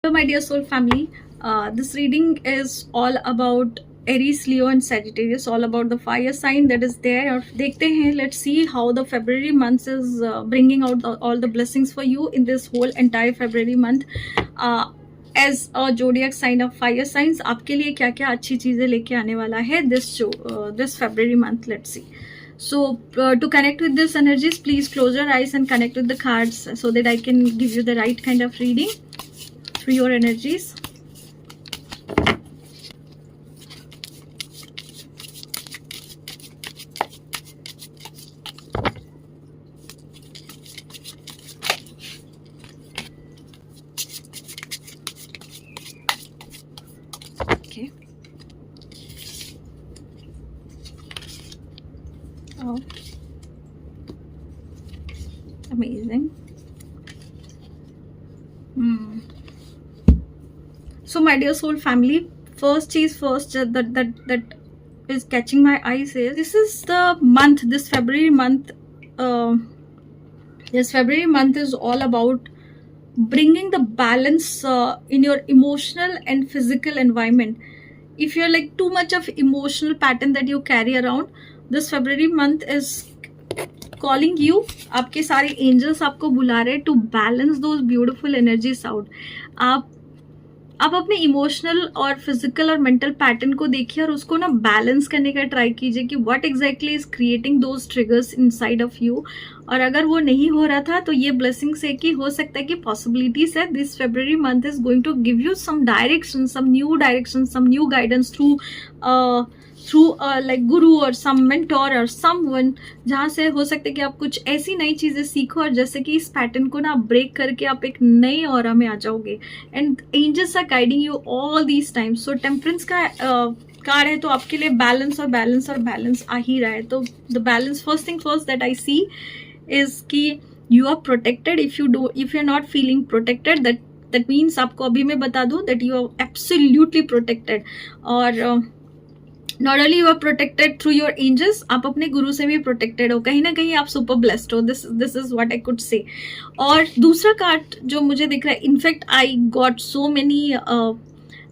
Hello, my dear soul family. This reading is all about Aries, Leo, and Sagittarius. All about the fire sign that is there. और देखते हैं. Let's see how the February month is bringing out all the blessings for you in this whole entire February month. As a zodiac sign of fire signs, आपके लिए क्या क्या अच्छी चीजें लेके आने वाला है this February month. Let's see. So to connect with this energies, please close your eyes and connect with the cards so that I can give you the right kind of reading through your energies. Okay. Oh, amazing. So my dear soul family, first is first that is catching my eyes is this is the month, this February month. This February month is all about bringing the balance in your emotional and physical environment. If you're like too much of emotional pattern that you carry around, this February month is calling you. आपके सारे angels आपको बुला रहे to balance those beautiful energies out. आप अपने emotional और physical और mental pattern को देखिए और उसको ना बैलेंस करने का ट्राई कीजिए कि what exactly is creating those triggers inside of you. और अगर वो नहीं हो रहा था तो ये ब्लेसिंग्स है कि हो सकता है कि पॉसिबिलिटीज है this February month is going to give you some direction, some new guidance through like guru or some mentor or someone, जहाँ से हो सकता है कि आप कुछ ऐसी नई चीजें सीखो और जैसे कि इस पैटर्न को ना ब्रेक करके आप एक नए ऑरा में आ जाओगे. And angels are guiding you all these times. So temperance का कार्ड है तो आपके लिए बैलेंस आ ही रहा है. तो the balance, first thing first that I see is कि you are protected. If you are not feeling protected, that means आपको अभी मैं बता दूं that you are absolutely protected. और not only you are protected through your angels, आप अपने गुरु से भी प्रोटेक्टेड हो. कहीं ना कहीं आप सुपर ब्लेस्ड हो. This is what I could say. और दूसरा कार्ड जो मुझे दिख रहा है, in fact I got so many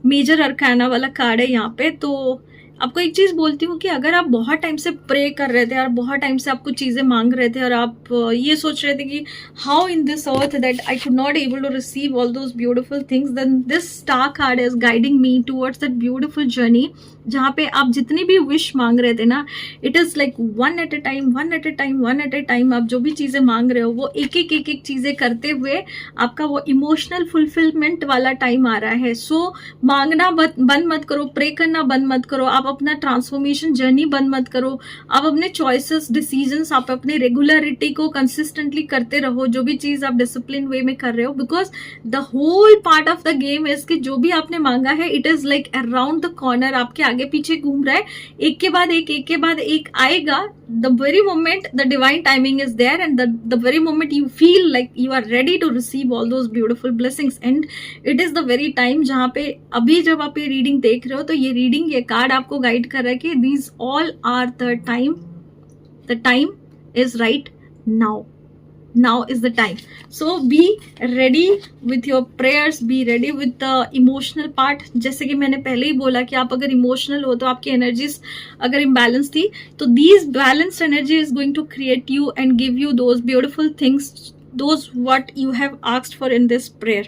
major arcana वाला कार्ड है यहाँ पे. तो आपको एक चीज बोलती हूँ कि अगर आप बहुत टाइम से प्रे कर रहे थे और बहुत टाइम से आपको चीजें मांग रहे थे और आप ये सोच रहे थे कि how in this earth that I could not able to receive all those beautiful things, then this star card is guiding me towards that beautiful journey जहाँ पे आप जितनी भी विश मांग रहे थे ना, it is like one at a time आप जो भी चीजें मांग रहे हो वो एक एक चीजें करते हुए आपका वो इमोशनल फुलफिलमेंट वाला टाइम आ रहा है. सो मांगना बंद मत करो, प्रे करना बंद मत करो, आप अपना ट्रांसफॉर्मेशन जर्नी बंद मत करो, आप अपने चॉइसेस, डिसीजंस, आप अपने रेगुलरिटी को कंसिस्टेंटली करते रहो. जो भी चीज आप डिसिप्लिन वे में कर रहे हो, because the whole part of the game is कि जो भी आपने मांगा है it is like around the corner, आपके आगे पीछे घूम रहा है. एक के बाद एक आएगा. The very moment the divine timing is there and the very moment you feel like you are ready to receive all those beautiful blessings, and it is the very time जहाँ पे अभी जब आप ये रीडिंग देख रहे हो तो ये रीडिंग, ये कार्ड आपको गाइड कर रहा है कि these all are the time is right now. Now is the time. So be ready with your prayers, be ready with the emotional part. जैसे कि मैंने पहले ही बोला कि आप अगर इमोशनल हो तो आपकी एनर्जीज अगर इम्बैलेंस थी तो these balanced energy is going to create you and give you those beautiful things, those what you have asked for in this prayer.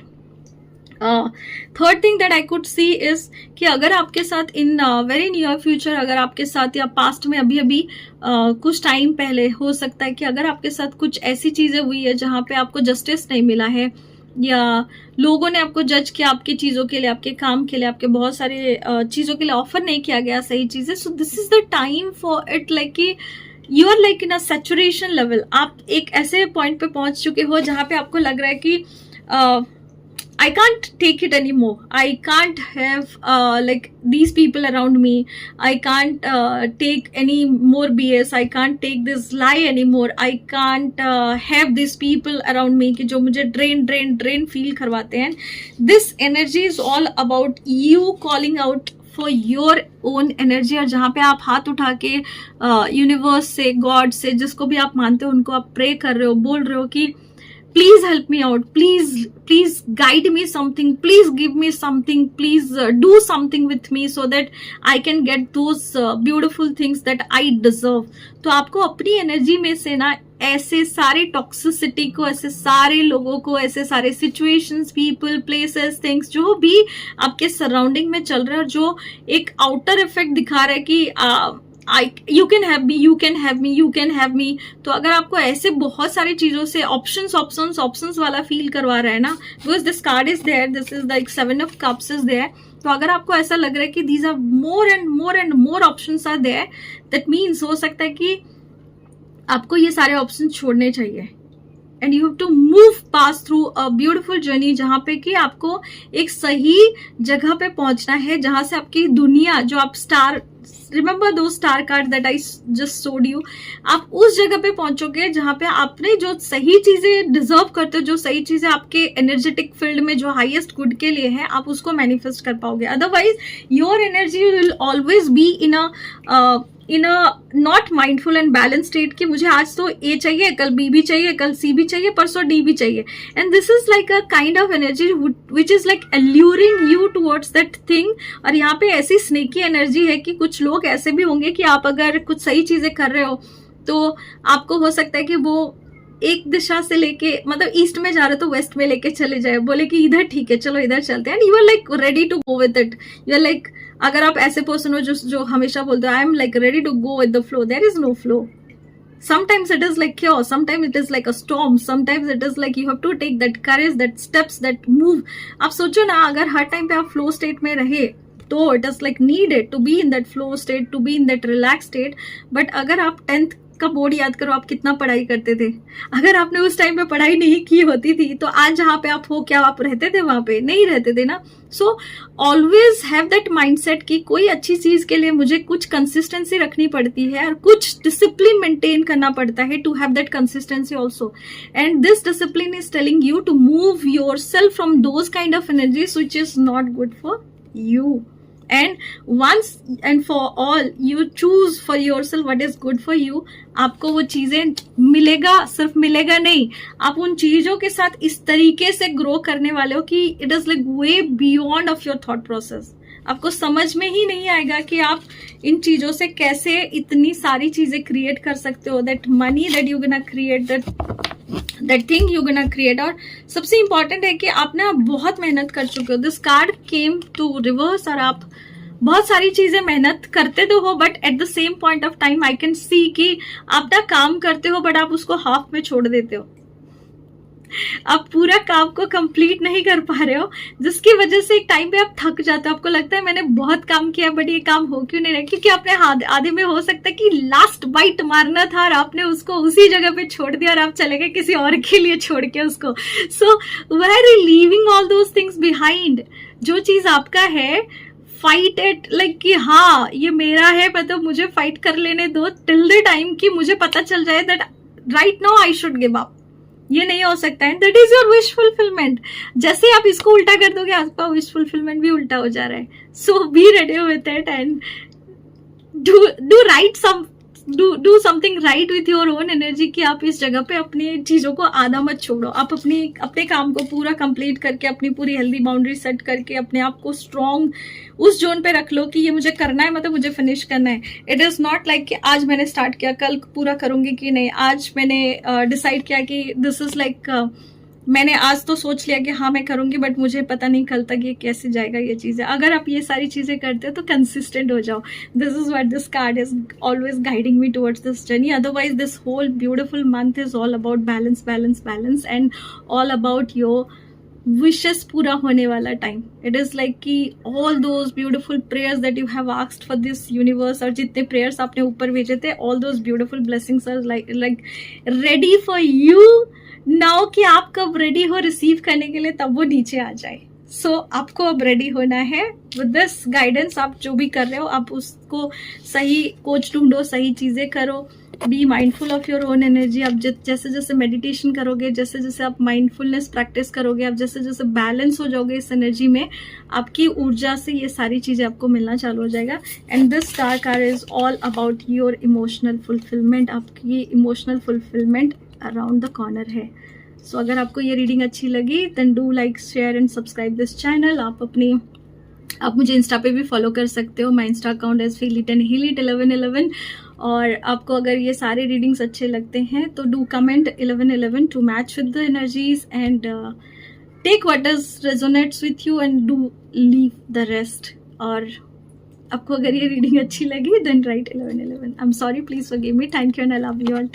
Third thing that I could see is कि अगर आपके साथ in very near future, अगर आपके साथ या past में अभी कुछ टाइम पहले हो सकता है कि अगर आपके साथ कुछ ऐसी चीजें हुई है जहाँ पे आपको जस्टिस नहीं मिला है या लोगों ने आपको जज किया आपकी चीजों के लिए, आपके काम के लिए, आपके बहुत सारे चीजों के लिए ऑफर नहीं किया गया सही चीजें. So this is the time for it, like कि you are like in a saturation level. आप एक ऐसे पॉइंट पे पहुंच चुके हो जहाँ पे आपको लग रहा है कि I can't take it anymore. I can't have like these people around me. I can't take any more BS. I can't take this lie anymore. I can't have these people around me कि जो मुझे drain feel करवाते हैं. This energy is all about you calling out for your own energy. और जहाँ पे आप हाथ उठा के यूनिवर्स से, गॉड से, जिसको भी आप मानते हो उनको आप प्रे कर रहे हो, बोल रहे हो कि please help me out, please guide me something, please give me something, please do something with me so that I can get those beautiful things that I deserve. तो आपको अपनी एनर्जी में से ना ऐसे सारे टॉक्सिसिटी को, ऐसे सारे लोगों को, ऐसे सारे सिचुएशंस, पीपल, प्लेसेस, थिंग्स जो भी आपके सराउंडिंग में चल रहा है और जो एक आउटर इफेक्ट दिखा रहा है कि you can have me, you can have me, you can have me, तो अगर आपको ऐसे बहुत सारी चीजों से ऑप्शंस वाला फील करवा रहा है ना, because this card is there, this is like 7 of Cups is there, तो अगर आपको ऐसा लग रहा है कि these are more and more options are there, that means हो सकता है कि आपको ये सारे ऑप्शन छोड़ने चाहिए and you have to move pass through a beautiful journey, जहां पे कि आपको एक सही जगह पे पहुंचना है, जहां से आपकी दुनिया, जो आप स्टार, रिमेंबर दो star card that I just showed you, आप उस जगह पे पहुंचोगे जहां पे आपने जो सही चीजें डिजर्व करते हो, जो सही चीजें आपके एनर्जेटिक फील्ड में जो हाईएस्ट गुड के लिए है, आप उसको मैनिफेस्ट कर पाओगे. Otherwise your energy will always be in a not mindful and balance state कि मुझे आज तो ए चाहिए, कल बी भी चाहिए, कल सी भी चाहिए, परसों डी भी चाहिए. And this is like a kind of energy which is like alluring you towards that thing. और यहाँ पे ऐसी स्नेकी एनर्जी है कि कुछ लोग ऐसे भी होंगे कि आप अगर कुछ सही चीजें कर रहे हो तो आपको हो सकता है कि वो एक दिशा से लेके, मतलब ईस्ट में जा रहे तो वेस्ट में लेके चले जाए, बोले कि इधर ठीक है, चलो इधर चलते हैं, and you are like ready to go with it. You are like, अगर आप ऐसे पर्सन हो जो हमेशा बोलते हो I am like ready to go with the flow, there is no flow. Sometimes it is like chaos, sometimes it is like a storm, sometimes it is like you have to take that courage, that steps, that move. आप सोचो ना, अगर हर time पे आप flow state में रहे तो it is like needed to be in that flow state, to be in that relax state. But अगर आप 10th का बोर्ड याद करो, आप कितना पढ़ाई करते थे. अगर आपने उस टाइम पे पढ़ाई नहीं की होती थी तो आज जहाँ पे आप हो, क्या आप रहते थे वहां पे? नहीं रहते थे ना. So always have that mindset कि कोई अच्छी चीज के लिए मुझे कुछ कंसिस्टेंसी रखनी पड़ती है और कुछ डिसिप्लिन मेंटेन करना पड़ता है to have that consistency also. And this discipline is telling you to move yourself from those kind of energies which is not good for you. And once and for all you choose for yourself what is good for you, आपको वो चीजें मिलेगा, सिर्फ मिलेगा नहीं, आप उन चीजों के साथ इस तरीके से ग्रो करने वाले हो कि it is like way beyond of your thought process. आपको समझ में ही नहीं आएगा कि आप इन चीजों से कैसे इतनी सारी चीजें क्रिएट कर सकते हो. That money that you gonna create, that thing you gonna create. और सबसे इंपॉर्टेंट है कि आप ना बहुत मेहनत कर चुके हो. This card came to reverse और आप बहुत सारी चीजें मेहनत करते तो हो, but at the same point of time I can see कि आप ना काम करते हो बट आप उसको हाफ में छोड़ देते हो. आप पूरा काम को कंप्लीट नहीं कर पा रहे हो, जिसकी वजह से एक टाइम पे आप थक जाते हो. आपको लगता है मैंने बहुत काम किया बट ये काम हो क्यों नहीं रहा, क्योंकि आपने आधे में हो सकता है कि लास्ट बाइट मारना था और आपने उसको उसी जगह पे छोड़ दिया और आप चले गए किसी और के लिए छोड़ के उसको. So we're leaving all those things behind. जो चीज आपका है, फाइट इट, लाइक कि हाँ ये मेरा है, मतलब मुझे फाइट कर लेने दो टिल द टाइम कि मुझे पता चल जाए that right now I should give up. ये नहीं हो सकता है. That is your wish fulfilment. जैसे आप इसको उल्टा कर दोगे, आपका विश फुलफिलमेंट भी उल्टा हो जा रहा है. So be ready with it and do something right with your own energy कि आप इस जगह पे अपनी चीजों को आधा मत छोड़ो. आप अपने काम को पूरा कंप्लीट करके, अपनी पूरी हेल्दी बाउंड्री सेट करके अपने आप को स्ट्रॉन्ग उस जोन पे रख लो कि ये मुझे करना है, मतलब मुझे फिनिश करना है. इट इज नॉट लाइक कि आज मैंने स्टार्ट किया कल पूरा करूंगी कि नहीं. आज मैंने डिसाइड किया कि दिस इज लाइक मैंने आज तो सोच लिया कि हाँ मैं करूंगी, बट मुझे पता नहीं कल तक ये कैसे जाएगा ये चीजें. अगर आप ये सारी चीजें करते हो तो कंसिस्टेंट हो जाओ. This is what this card is always guiding me towards this journey. Otherwise this whole beautiful month is all about balance balance balance and all about your wishes पूरा होने वाला टाइम. इट इज लाइक कि all those beautiful prayers that you have asked for this universe, और जितने prayers आपने ऊपर भेजे थे, all those beautiful blessings are like ready for you now. कि आप कब रेडी हो रिसीव करने के लिए, तब वो नीचे आ जाए. सो आपको अब रेडी होना है विद दिस गाइडेंस. आप जो भी कर रहे हो, आप उसको सही कोच ढूंढो, सही चीजें करो, be mindful of your own energy. आप जैसे जैसे मेडिटेशन करोगे, जैसे जैसे आप माइंडफुलनेस प्रैक्टिस करोगे, आप जैसे जैसे बैलेंस हो जाओगे इस एनर्जी में, आपकी ऊर्जा से ये सारी चीजें आपको मिलना चालू हो जाएगा. And this star card is all about your emotional fulfilment. आपकी emotional fulfilment around the corner है. सो अगर आपको ये रीडिंग अच्छी लगी then do like share and subscribe this channel. आप मुझे इंस्टा पे भी फॉलो कर सकते हो। My Insta account is feelit1111। और आपको अगर ये सारे रीडिंग्स अच्छे लगते हैं तो do comment 1111 to match with the energies and take what is resonates with you and do leave the rest. और आपको अगर ये रीडिंग अच्छी लगी then write 1111। I am sorry, please forgive me. Thank you and I love you all.